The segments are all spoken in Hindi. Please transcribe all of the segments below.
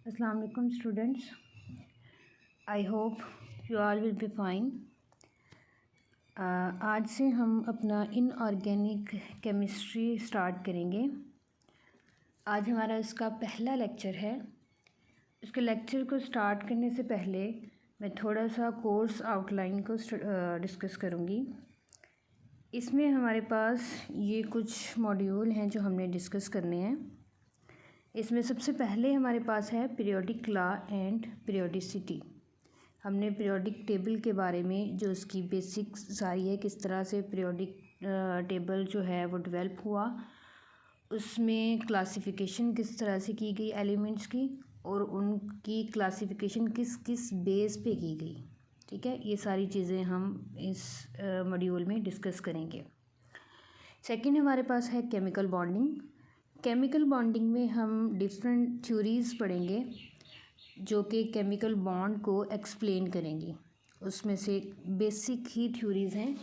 Assalamu alaikum students. I hope you all will be fine. आज से हम अपना इनऑर्गेनिक केमिस्ट्री स्टार्ट करेंगे। आज हमारा इसका पहला लेक्चर है। इसके लेक्चर को स्टार्ट करने से पहले मैं थोड़ा सा कोर्स आउटलाइन को डिस्कस करूँगी। इसमें हमारे पास ये कुछ मॉड्यूल हैं जो हमने डिस्कस करने हैं। इसमें सबसे पहले हमारे पास है पीरियोडिक लॉ एंड पीरियोडिसिटी। हमने पीरियोडिक टेबल के बारे में जो उसकी बेसिक्स सारी है, किस तरह से पीरियोडिक टेबल जो है वो डेवलप हुआ, उसमें क्लासिफिकेशन किस तरह से की गई एलिमेंट्स की और उनकी क्लासिफिकेशन किस किस बेस पे की गई। ठीक है, ये सारी चीज़ें हम इस मॉड्यूल में डिस्कस करेंगे। सेकंड हमारे पास है केमिकल बॉन्डिंग। केमिकल बॉन्डिंग में हम डिफरेंट थ्योरीज़ पढ़ेंगे जो कि केमिकल बॉन्ड को एक्सप्लेन करेंगी। उसमें से बेसिक ही थ्योरीज़ हैं,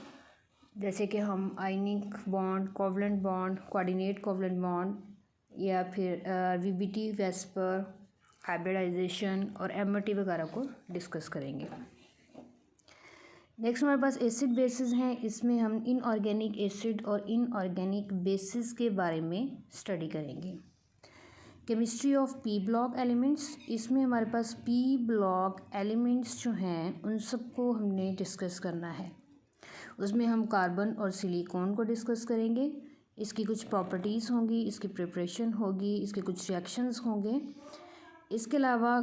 जैसे कि हम ionic bond, covalent bond, coordinate covalent bond या फिर वीबीटी, वेस्पर, हाइब्रिडाइजेशन और एमआरटी वगैरह को डिस्कस करेंगे। नेक्स्ट हमारे पास एसिड बेसिस हैं। इसमें हम इनऑर्गेनिक एसिड और इनऑर्गेनिक बेसिस के बारे में स्टडी करेंगे। Chemistry of P block elements, इसमें हमारे पास पी ब्लॉक एलिमेंट्स जो हैं उन सबको हमने डिस्कस करना है। उसमें हम कार्बन और सिलिकॉन को डिस्कस करेंगे। इसकी कुछ प्रॉपर्टीज़ होंगी, इसकी प्रिपरेशन होगी, इसके कुछ रिएक्शंस होंगे। इसके अलावा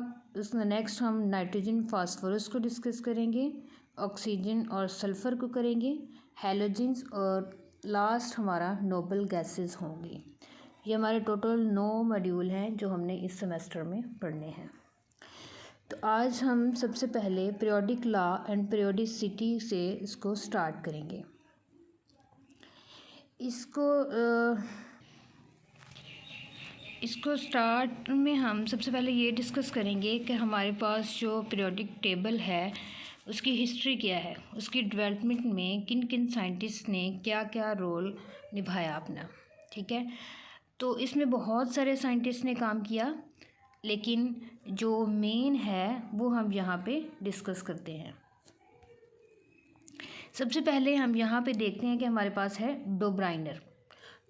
नेक्स्ट हम नाइट्रोजन फास्फोरस को डिस्कस करेंगे, ऑक्सीजन और सल्फ़र को करेंगे, हैलोजेंस और लास्ट हमारा नोबल गैसेस होंगी। ये हमारे टोटल 9 मॉड्यूल हैं जो हमने इस सेमेस्टर में पढ़ने हैं। तो आज हम सबसे पहले पीरियोडिक लॉ एंड पीरियोडिसिटी से इसको स्टार्ट करेंगे। इसको स्टार्ट में हम सबसे पहले ये डिस्कस करेंगे कि हमारे पास जो पीरियोडिक टेबल है उसकी हिस्ट्री क्या है, उसकी डेवलपमेंट में किन किन साइंटिस्ट ने क्या क्या रोल निभाया अपना। ठीक है, तो इसमें बहुत सारे साइंटिस्ट ने काम किया, लेकिन जो मेन है वो हम यहाँ पे डिस्कस करते हैं। सबसे पहले हम यहाँ पे देखते हैं कि हमारे पास है डोब्राइनर।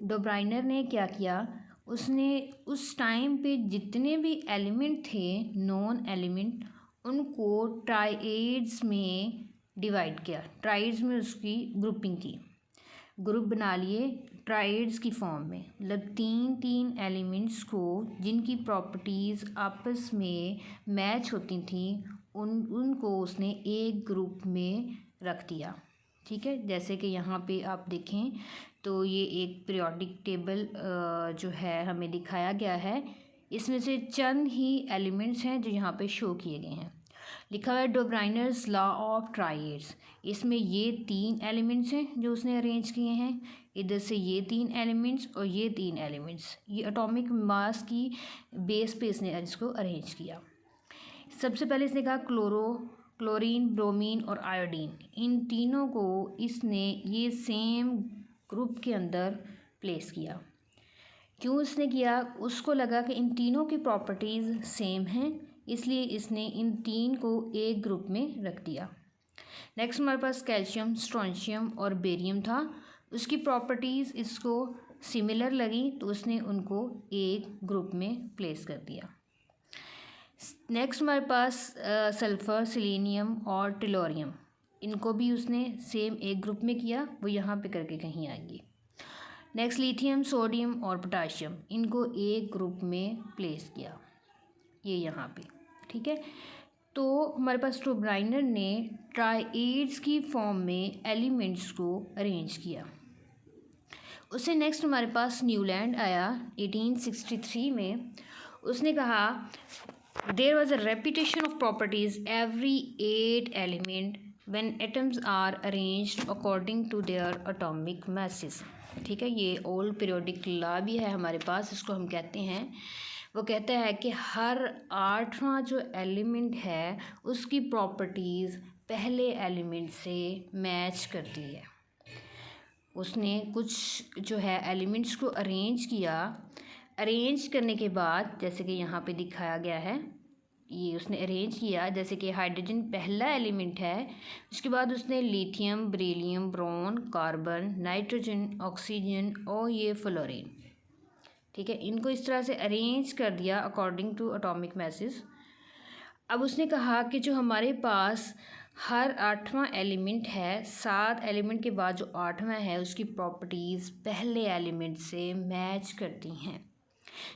डोब्राइनर ने क्या किया, उसने उस टाइम पे जितने भी एलिमेंट थे, नॉन एलिमेंट, उनको ट्राइएड्स में डिवाइड किया। ट्राइएड्स में उसकी ग्रुपिंग की, ग्रुप बना लिए ट्राइएड्स की फॉर्म में, मतलब 3 एलिमेंट्स को जिनकी प्रॉपर्टीज़ आपस में मैच होती थी उनको उसने एक ग्रुप में रख दिया। ठीक है, जैसे कि यहाँ पे आप देखें तो ये एक पीरियोडिक टेबल जो है हमें दिखाया गया है। इसमें से चंद ही एलिमेंट्स हैं जो यहाँ पे शो किए गए हैं। लिखा हुआ है डोब्राइनर्स लॉ ऑफ ट्राइएड्स। इसमें ये 3 एलिमेंट्स हैं जो उसने अरेंज किए हैं। इधर से ये 3 एलिमेंट्स और ये 3 एलिमेंट्स, ये एटॉमिक मास की बेस पे इसने इसको अरेंज किया। सबसे पहले इसने कहा क्लोरीन, ब्रोमीन और आयोडीन, इन तीनों को इसने ये सेम ग्रुप के अंदर प्लेस किया। क्यों इसने किया, उसको लगा कि इन तीनों की प्रॉपर्टीज़ सेम हैं, इसलिए इसने इन 3 को एक ग्रुप में रख दिया। नेक्स्ट हमारे पास कैल्शियम, स्ट्रोंशियम और बेरियम था। उसकी प्रॉपर्टीज़ इसको सिमिलर लगी तो उसने उनको एक ग्रुप में प्लेस कर दिया। नेक्स्ट हमारे पास सल्फ़र, सिलीनियम और टेलोरियम, इनको भी उसने सेम एक ग्रुप में किया, वो यहाँ पे करके कहीं आएंगे। नेक्स्ट लिथियम, सोडियम और पोटाशियम, इनको एक ग्रुप में प्लेस किया, ये यहाँ पे। ठीक है, तो हमारे पास डोब्राइनर ने ट्राइएड्स की फॉर्म में एलिमेंट्स को अरेंज किया। उससे नेक्स्ट हमारे पास न्यूलैंड आया 1863 में। उसने कहा there was a repetition of properties every 8 element when atoms are arranged according to their atomic masses. ठीक है, ये ओल्ड पीरियोडिक लॉ भी है हमारे पास, इसको हम कहते हैं। वो कहता है कि हर 8वां जो एलिमेंट है उसकी प्रॉपर्टीज़ पहले एलिमेंट से मैच करती है। उसने कुछ जो है एलिमेंट्स को अरेंज किया अरेंज करने के बाद जैसे कि यहाँ पे दिखाया गया है, ये उसने अरेंज किया। जैसे कि हाइड्रोजन पहला एलिमेंट है, उसके बाद उसने lithium, beryllium, boron, carbon, nitrogen, oxygen और ये फ्लोरीन, ठीक है, इनको इस तरह से अरेंज कर दिया अकॉर्डिंग टू एटॉमिक मैसेज। अब उसने कहा कि जो हमारे पास हर 8वां एलिमेंट है, 7 एलिमेंट के बाद जो 8वां है उसकी प्रॉपर्टीज़ पहले एलिमेंट से मैच करती हैं।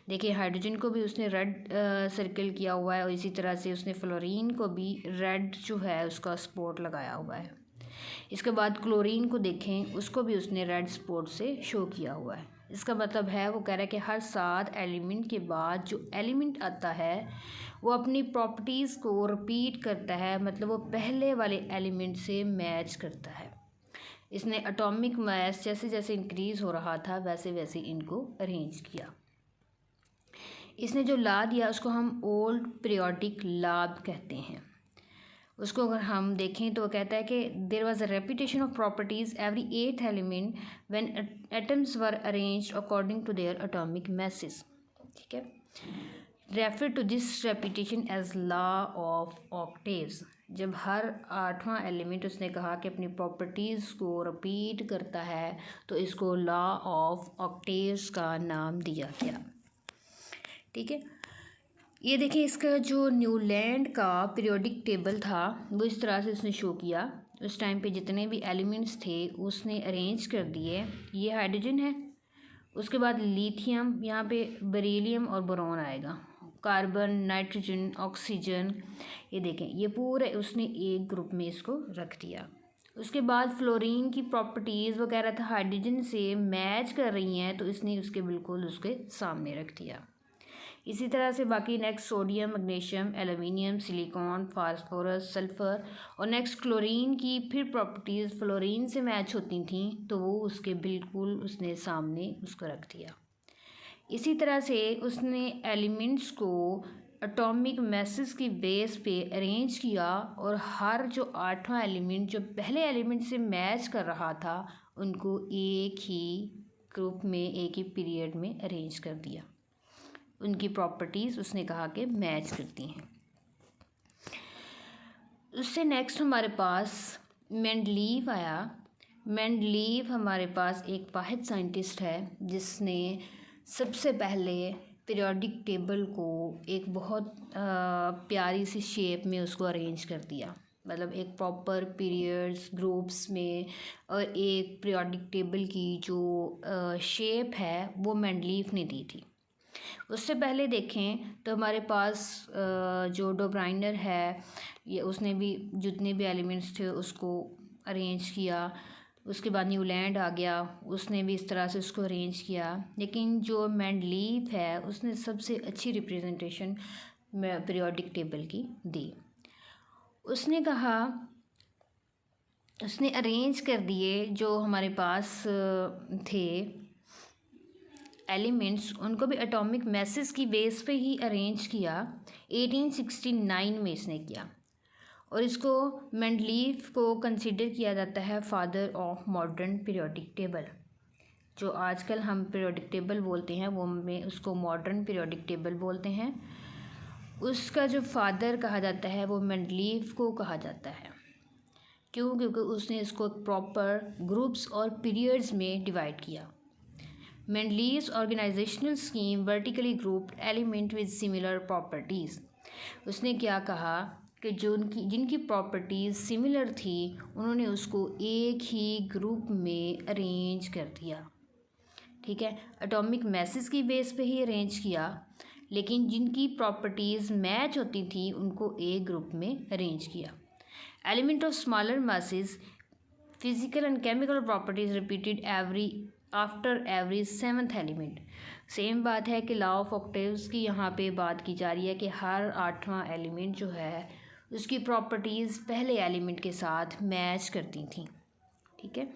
देखिए हाइड्रोजन को भी उसने रेड सर्कल किया हुआ है और इसी तरह से उसने फ्लोरीन को भी रेड जो है उसका स्पॉट लगाया हुआ है। इसके बाद क्लोरीन को देखें, उसको भी उसने रेड स्पॉट से शो किया हुआ है। इसका मतलब है वो कह रहा है कि हर 7 एलिमेंट के बाद जो एलिमेंट आता है वो अपनी प्रॉपर्टीज़ को रिपीट करता है, मतलब वो पहले वाले एलिमेंट से मैच करता है। इसने एटॉमिक मास जैसे जैसे इंक्रीज़ हो रहा था वैसे वैसे इनको अरेंज किया। इसने जो ला दिया उसको हम ओल्ड पीरियोडिक लॉ कहते हैं। उसको अगर हम देखें तो वो कहता है कि there was a repetition of properties every 8th element when atoms were arranged according to their atomic masses, ठीक है। Refer to this repetition as law of octaves. जब हर 8वां एलिमेंट उसने कहा कि अपनी प्रॉपर्टीज़ को रिपीट करता है तो इसको लॉ ऑफ ऑक्टेव्स का नाम दिया गया, ठीक है। ये देखिए इसका जो न्यूलैंड का पीरियोडिक टेबल था वो इस तरह से उसने शो किया। उस टाइम पे जितने भी एलिमेंट्स थे उसने अरेंज कर दिए। ये हाइड्रोजन है, उसके बाद लिथियम, यहाँ पे बेरिलियम और बोरॉन आएगा, कार्बन, नाइट्रोजन, ऑक्सीजन, ये देखें ये पूरे उसने एक ग्रुप में इसको रख दिया। उसके बाद फ्लोरीन की प्रॉपर्टीज़ वो कह रहा था हाइड्रोजन से मैच कर रही हैं तो इसने उसके बिल्कुल उसके सामने रख दिया। इसी तरह से बाकी next sodium, magnesium, aluminium, silicon, phosphorus, sulphur और नेक्स्ट क्लोरीन की फिर प्रॉपर्टीज़ फ्लोरीन से मैच होती थी तो वो उसके बिल्कुल उसने सामने उसको रख दिया। इसी तरह से उसने एलिमेंट्स को एटॉमिक मैसेज की बेस पे अरेंज किया और हर जो 8वां एलिमेंट जो पहले एलिमेंट से मैच कर रहा था उनको एक ही ग्रुप में एक ही पीरियड में अरेंज कर दिया। उनकी प्रॉपर्टीज़ उसने कहा कि मैच करती हैं। उससे नेक्स्ट हमारे पास मेंडलीव आया। मेंडलीव हमारे पास एक वाहिद साइंटिस्ट है जिसने सबसे पहले पीरियोडिक टेबल को एक बहुत प्यारी सी शेप में उसको अरेंज कर दिया, मतलब एक प्रॉपर पीरियड्स ग्रुप्स में और एक पीरियोडिक टेबल की जो शेप है वो मेंडलीव ने दी थी। उससे पहले देखें तो हमारे पास जो डो ब्राइनर है ये उसने भी जितने भी एलिमेंट्स थे उसको अरेंज किया। उसके बाद न्यूलैंड आ गया, उसने भी इस तरह से उसको अरेंज किया। लेकिन जो मेंडलीव है उसने सबसे अच्छी रिप्रेजेंटेशन पीरियोडिक टेबल की दी। उसने कहा उसने अरेंज कर दिए जो हमारे पास थे एलिमेंट्स, उनको भी एटॉमिक मैसेज की बेस पे ही अरेंज किया। 1869 में इसने किया और इसको मेंडलीव को कंसिडर किया जाता है father of modern periodic table. जो आजकल हम पीरियोडिक टेबल बोलते हैं वो में उसको मॉडर्न पीरियोडिक टेबल बोलते हैं। उसका जो फादर कहा जाता है वो मेंडलीव को कहा जाता है। क्यों? क्योंकि उसने इसको प्रॉपर ग्रुप्स और पीरियड्स में डिवाइड किया। Mendeleev's organizational scheme vertically grouped element with similar properties। उसने क्या कहा कि जो जिनकी प्रॉपर्टीज़ सिमिलर थी उन्होंने उसको एक ही ग्रुप में अरेंज कर दिया, ठीक है। एटॉमिक मैसेज की बेस पे ही अरेंज किया, लेकिन जिनकी प्रॉपर्टीज़ मैच होती थी उनको एक ग्रुप में अरेंज किया। Element of smaller masses physical and chemical properties repeated after every 7th element. Same बात है कि लॉ ऑफ ऑक्टेव्स की यहाँ पे बात की जा रही है कि हर 8वां एलिमेंट जो है उसकी प्रॉपर्टीज़ पहले एलिमेंट के साथ मैच करती थी, ठीक है।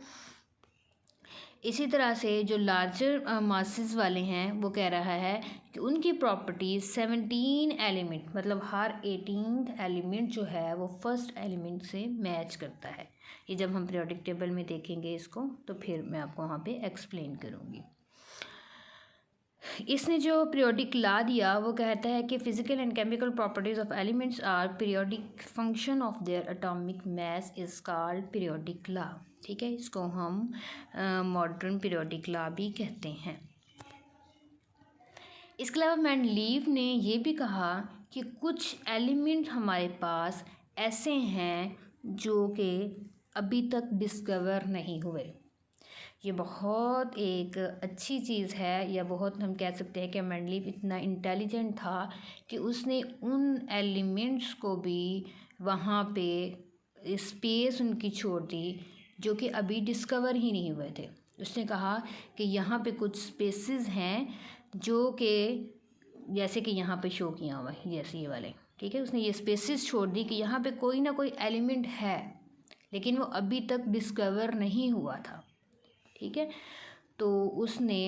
इसी तरह से जो लार्जर मासेस वाले हैं वो कह रहा है कि उनकी प्रॉपर्टीज़ 17 एलिमेंट, मतलब हर 18th एलिमेंट जो है वो फर्स्ट एलिमेंट से मैच करता है। ये जब हम पीरियोडिक टेबल में देखेंगे इसको तो फिर मैं आपको वहाँ पे एक्सप्लेन करूँगी। इसने जो पीरियोडिक लॉ दिया वो कहता है कि physical and chemical properties of elements are periodic, function of their atomic mass is called periodic law. ठीक है, इसको हम मॉडर्न पीरियोडिक लॉ भी कहते हैं। इसके अलावा मेंडलीव ने ये भी कहा कि कुछ एलिमेंट हमारे पास ऐसे हैं जो कि अभी तक डिस्कवर नहीं हुए। ये बहुत एक अच्छी चीज़ है, या बहुत हम कह सकते हैं कि मेंडलीव इतना इंटेलिजेंट था कि उसने उन एलिमेंट्स को भी वहाँ पे स्पेस उनकी छोड़ दी जो कि अभी डिस्कवर ही नहीं हुए थे। उसने कहा कि यहाँ पे कुछ स्पेसेस हैं जो कि जैसे कि यहाँ पे शो किया हुआ है, जैसे ये वाले। ठीक है, उसने ये स्पेसेस छोड़ दी कि यहाँ पे कोई ना कोई एलिमेंट है लेकिन वो अभी तक डिस्कवर नहीं हुआ था। ठीक है, तो उसने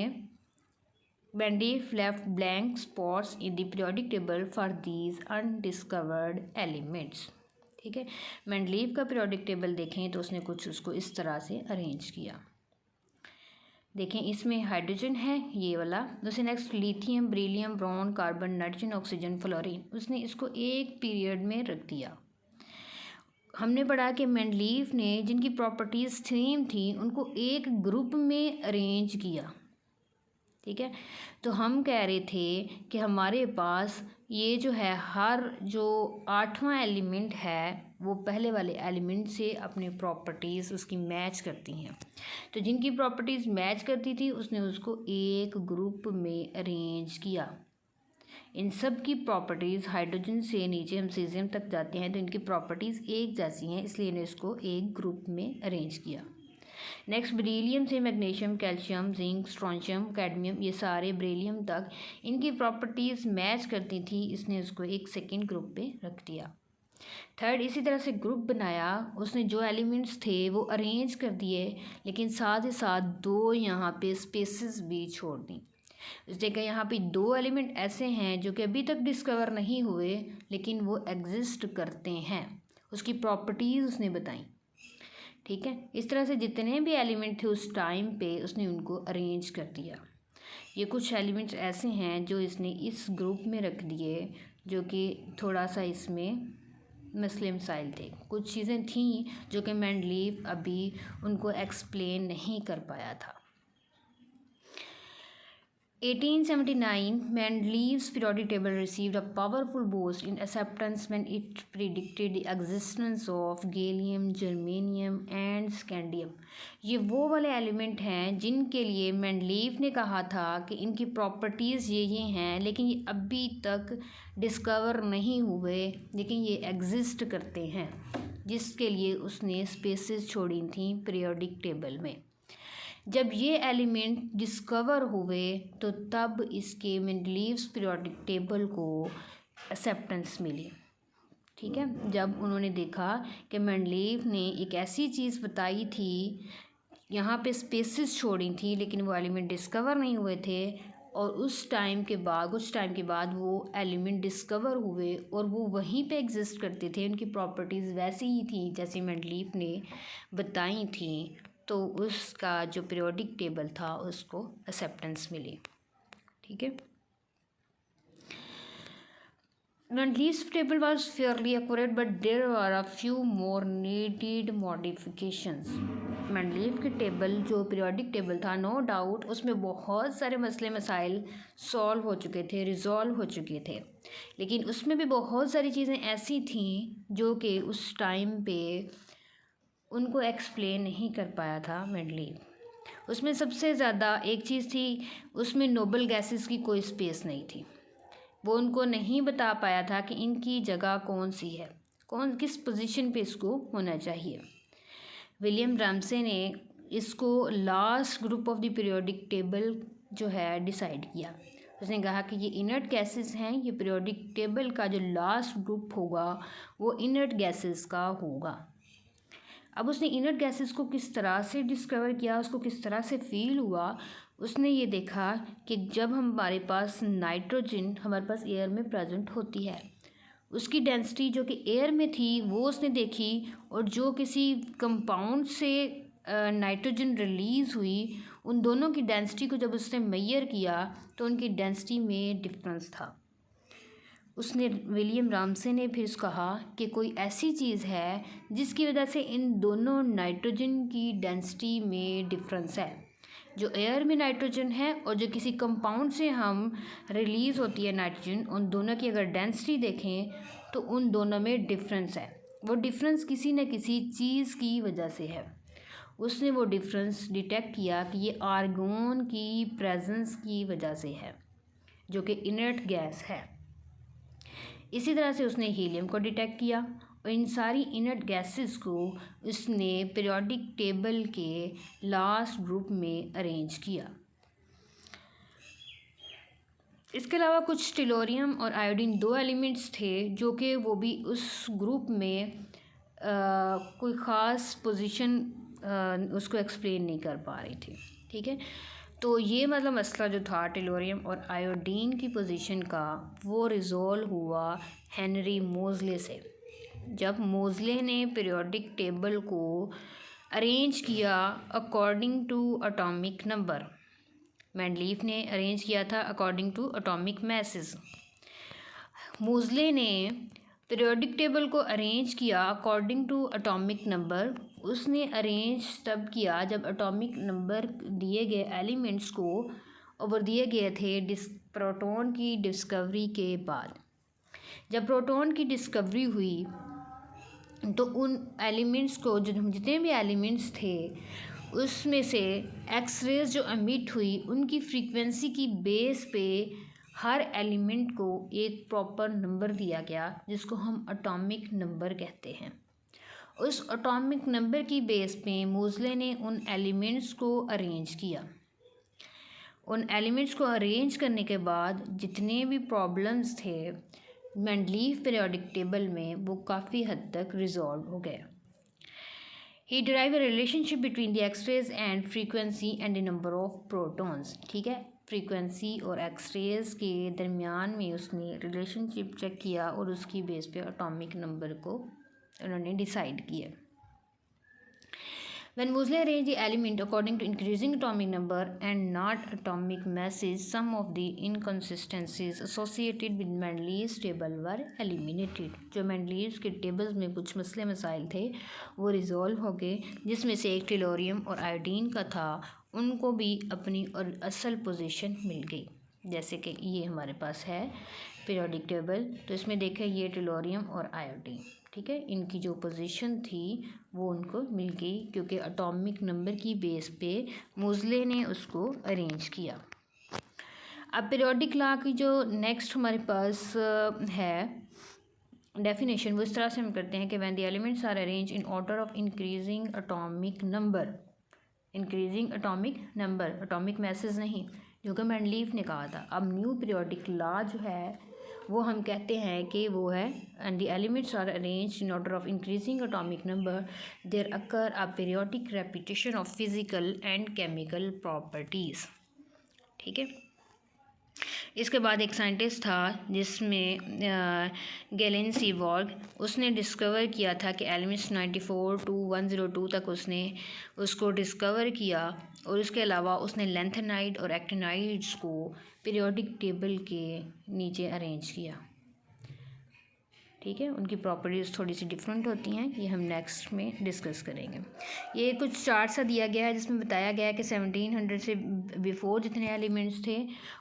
Mendeleev left blank spots in the periodic table for these undiscovered elements. ठीक है, मेंडलीव का पीरियोडिक टेबल देखें तो उसने कुछ उसको इस तरह से अरेंज किया। देखें, इसमें हाइड्रोजन है ये वाला, दूसरे next lithium, beryllium, boron, carbon, nitrogen, oxygen, fluorine. उसने इसको एक पीरियड में रख दिया। हमने पढ़ा कि मेंडलीव ने जिनकी प्रॉपर्टीज़ सेम थी उनको एक ग्रुप में अरेंज किया। ठीक है, तो हम कह रहे थे कि हमारे पास ये जो है हर जो 8वां एलिमेंट है वो पहले वाले एलिमेंट से अपनी प्रॉपर्टीज़ उसकी मैच करती हैं। तो जिनकी प्रॉपर्टीज़ मैच करती थी उसने उसको एक ग्रुप में अरेंज किया। इन सब की प्रॉपर्टीज़ हाइड्रोजन से नीचे हम सीजियम तक जाते हैं तो इनकी प्रॉपर्टीज़ एक जैसी हैं, इसलिए इन्हें इसको एक ग्रुप में अरेंज किया। नेक्स्ट बेरिलियम से magnesium, calcium, zinc, strontium, cadmium, ये सारे बेरिलियम तक इनकी प्रॉपर्टीज़ मैच करती थी, इसने उसको एक सेकेंड ग्रुप पे रख दिया। थर्ड, इसी तरह से ग्रुप बनाया, उसने जो एलिमेंट्स थे वो अरेंज कर दिए लेकिन साथ ही साथ दो यहाँ पे स्पेसेस भी छोड़ दी। उसने कहा यहाँ पे दो एलिमेंट ऐसे हैं जो कि अभी तक डिस्कवर नहीं हुए लेकिन वो एग्जिस्ट करते हैं, उसकी प्रॉपर्टीज़ उसने बताई। ठीक है, इस तरह से जितने भी एलिमेंट थे उस टाइम पे उसने उनको अरेंज कर दिया। ये कुछ एलिमेंट्स ऐसे हैं जो इसने इस ग्रुप में रख दिए जो कि थोड़ा सा इसमें मसले मसाइल थे, कुछ चीज़ें थीं जो कि मेंडलीव अभी उनको एक्सप्लेन नहीं कर पाया था। 1879, Mendeleev's periodic table received a powerful boost in acceptance when it predicted the existence of gallium, germanium and scandium। ये वो वाले एलिमेंट हैं जिनके लिए मेंडलीव ने कहा था कि इनकी प्रॉपर्टीज़ ये हैं लेकिन ये अभी तक डिस्कवर नहीं हुए लेकिन ये एग्जिस्ट करते हैं, जिसके लिए उसने स्पेसेस छोड़ी थी पीरियोडिक टेबल में। जब ये एलिमेंट डिस्कवर हुए तो तब इसके मेंडलीव्स पीरियोडिक टेबल को एक्सेप्टेंस मिली। ठीक है, जब उन्होंने देखा कि मेंडलीव ने एक ऐसी चीज़ बताई थी, यहाँ पे स्पेसेस छोड़ी थी लेकिन वो एलिमेंट डिस्कवर नहीं हुए थे, और उस टाइम के बाद कुछ टाइम के बाद वो एलिमेंट डिस्कवर हुए और वो वहीं पे एग्जिस्ट करते थे, उनकी प्रॉपर्टीज़ वैसी ही थी जैसे मेंडलीव ने बताई थी, तो उसका जो पीरियोडिक टेबल था उसको एक्सेप्टेंस मिली। ठीक है, Mendeleev's table was fairly accurate but there were a few more needed modifications। Mendeleev के टेबल जो पीरियोडिक टेबल था, नो डाउट उसमें बहुत सारे मसले मसाइल सॉल्व हो चुके थे, रिजॉल्व हो चुके थे, लेकिन उसमें भी बहुत सारी चीज़ें ऐसी थीं जो कि उस टाइम पे उनको एक्सप्लेन नहीं कर पाया था मेंडलीव। उसमें सबसे ज़्यादा एक चीज़ थी, उसमें नोबल गैसेस की कोई स्पेस नहीं थी, वो उनको नहीं बता पाया था कि इनकी जगह कौन सी है, कौन किस पोजीशन पे इसको होना चाहिए। विलियम रामसे ने इसको last group of the periodic table जो है डिसाइड किया। उसने कहा कि ये इनर्ट गैसेस हैं, ये पीरियोडिक टेबल का जो लास्ट ग्रुप होगा वो इनर्ट गैसेस का होगा। अब उसने इनर्ट गैसेस को किस तरह से डिस्कवर किया, उसको किस तरह से फील हुआ, उसने ये देखा कि जब हमारे पास नाइट्रोजन हमारे पास एयर में प्रेजेंट होती है, उसकी डेंसिटी जो कि एयर में थी वो उसने देखी, और जो किसी कंपाउंड से नाइट्रोजन रिलीज़ हुई उन दोनों की डेंसिटी को जब उसने मेजर किया तो उनकी डेंसिटी में डिफरेंस था। उसने विलियम रामसे ने फिर कहा कि कोई ऐसी चीज़ है जिसकी वजह से इन दोनों नाइट्रोजन की डेंसिटी में डिफरेंस है। जो एयर में नाइट्रोजन है और जो किसी कंपाउंड से हम रिलीज़ होती है नाइट्रोजन, उन दोनों की अगर डेंसिटी देखें तो उन दोनों में डिफरेंस है। वो डिफरेंस किसी न किसी चीज़ की वजह से है। उसने वो डिफरेंस डिटेक्ट किया कि ये आर्गोन की प्रेजेंस की वजह से है, जो कि इनर्ट गैस है। इसी तरह से उसने हीलियम को डिटेक्ट किया और इन सारी इनर्ट गैसेस को उसने पीरियोडिक टेबल के लास्ट ग्रुप में अरेंज किया। इसके अलावा कुछ टेलोरियम और आयोडीन 2 एलिमेंट्स थे जो कि वो भी उस ग्रुप में कोई ख़ास पोजीशन उसको एक्सप्लेन नहीं कर पा रही थी। ठीक है, तो ये मतलब मसला जो था टेलोरियम और आयोडीन की पोजीशन का, वो रिज़ोल्व हुआ हेनरी मोज़ले से। जब मोज़ले ने पीरियोडिक टेबल को अरेंज किया according to atomic number, Mendeleev ने अरेंज किया था according to atomic masses. Moseley ने पीरियोडिक टेबल को अरेंज किया अकॉर्डिंग टू एटॉमिक नंबर। उसने अरेंज तब किया जब एटॉमिक नंबर दिए गए एलिमेंट्स को और दिए गए थे प्रोटॉन की डिस्कवरी के बाद। जब प्रोटॉन की डिस्कवरी हुई तो उन एलिमेंट्स को, जो जितने भी एलिमेंट्स थे उसमें से एक्सरेज जो एमिट हुई उनकी फ्रीक्वेंसी की बेस पे हर एलिमेंट को एक प्रॉपर नंबर दिया गया जिसको हम एटॉमिक नंबर कहते हैं। उस एटॉमिक नंबर की बेस पे मोज़ले ने उन एलिमेंट्स को अरेंज किया। उन एलिमेंट्स को अरेंज करने के बाद जितने भी प्रॉब्लम्स थे मेंडलीफ पीरियोडिक टेबल में, वो काफ़ी हद तक रिजॉल्व हो गए। He derive a relationship between the X-rays and frequency and the number of protons. ठीक है, फ्रीक्वेंसी और एक्सरेज के दरमियान में उसने रिलेशनशिप चेक किया और उसकी बेस पे एटॉमिक नंबर को उन्होंने डिसाइड किया। When Moseley arranged the element according to increasing atomic number and not atomic masses, some of the inconsistencies associated with Mendeleev's table were eliminated. जो Mendeleev's के टेबल्स में कुछ मसले मसाइल थे वो रिजॉल्व हो गए, जिसमें से एक टेलोरियम और आयोडीन का था, उनको भी अपनी और असल पोजीशन मिल गई। जैसे कि ये हमारे पास है पीरियोडिक टेबल, तो इसमें देखें ये टेलोरियम और आयोडीन, ठीक है, इनकी जो पोजीशन थी वो उनको मिल गई क्योंकि एटॉमिक नंबर की बेस पे मोज़ले ने उसको अरेंज किया। अब पीरियोडिक लॉ की जो नेक्स्ट हमारे पास है डेफिनेशन, वो इस तरह से हम करते हैं कि when the elements are arrange in order of increasing atomic number, increasing atomic number, atomic masses नहीं, जो कि मेंडलीफ ने कहा था। अब न्यू पीरियोडिक लॉ जो है वो हम कहते हैं कि वो है and the elements are arranged in order of increasing atomic number, there occur a periodic repetition of physical and chemical properties. ठीक है, इसके बाद एक साइंटिस्ट था जिसमें गैलेन सीबॉर्ग, उसने डिस्कवर किया था कि एलिमेंट्स 94 to 102 तक उसने उसको डिस्कवर किया और उसके अलावा उसने लैंथेनाइड और एक्टिनाइड्स को पीरियोडिक टेबल के नीचे अरेंज किया। ठीक है, उनकी प्रॉपर्टीज़ थोड़ी सी डिफरेंट होती हैं, ये हम नेक्स्ट में डिस्कस करेंगे। ये कुछ चार्ट सा दिया गया है जिसमें बताया गया है कि 1700 से बिफोर जितने एलिमेंट्स थे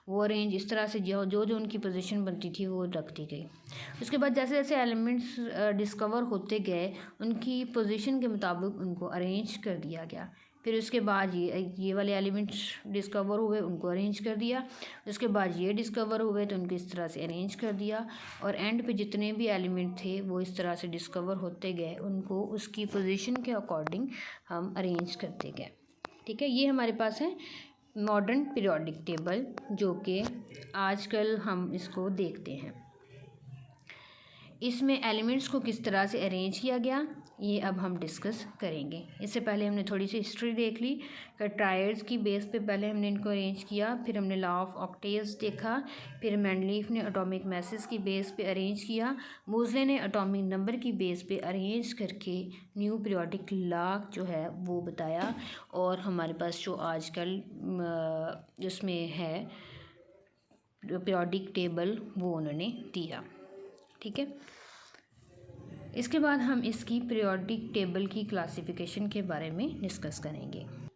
वो अरेंज इस तरह से जो जो उनकी पोजीशन बनती थी वो रख दी गई। उसके बाद जैसे जैसे एलिमेंट्स डिस्कवर होते गए उनकी पोजीशन के मुताबिक उनको अरेंज कर दिया गया। फिर उसके बाद ये वाले एलिमेंट्स डिस्कवर हुए, उनको अरेंज कर दिया। उसके बाद ये डिस्कवर हुए तो उनको इस तरह से अरेंज कर दिया और एंड पे जितने भी एलिमेंट थे वो इस तरह से डिस्कवर होते गए, उनको उसकी पोजीशन के अकॉर्डिंग हम अरेंज करते गए। ठीक है, ये हमारे पास है मॉडर्न पीरियोडिक टेबल जो कि आजकल हम इसको देखते हैं। इसमें एलिमेंट्स को किस तरह से अरेंज किया गया ये अब हम डिस्कस करेंगे। इससे पहले हमने थोड़ी सी हिस्ट्री देख ली कि ट्रायड्स की बेस पे पहले हमने इनको अरेंज किया, फिर हमने लॉ ऑफ ऑक्टेव्स देखा, फिर मेंडलीफ ने एटॉमिक मैसेज की बेस पे अरेंज किया, मोज़ले ने एटॉमिक नंबर की बेस पे अरेंज करके न्यू पीरियोडिक लॉ जो है वो बताया, और हमारे पास जो आजकल उसमें है पीरियोडिक टेबल वो उन्होंने दिया। ठीक है, इसके बाद हम इसकी पीरियोडिक टेबल की क्लासिफिकेशन के बारे में डिस्कस करेंगे।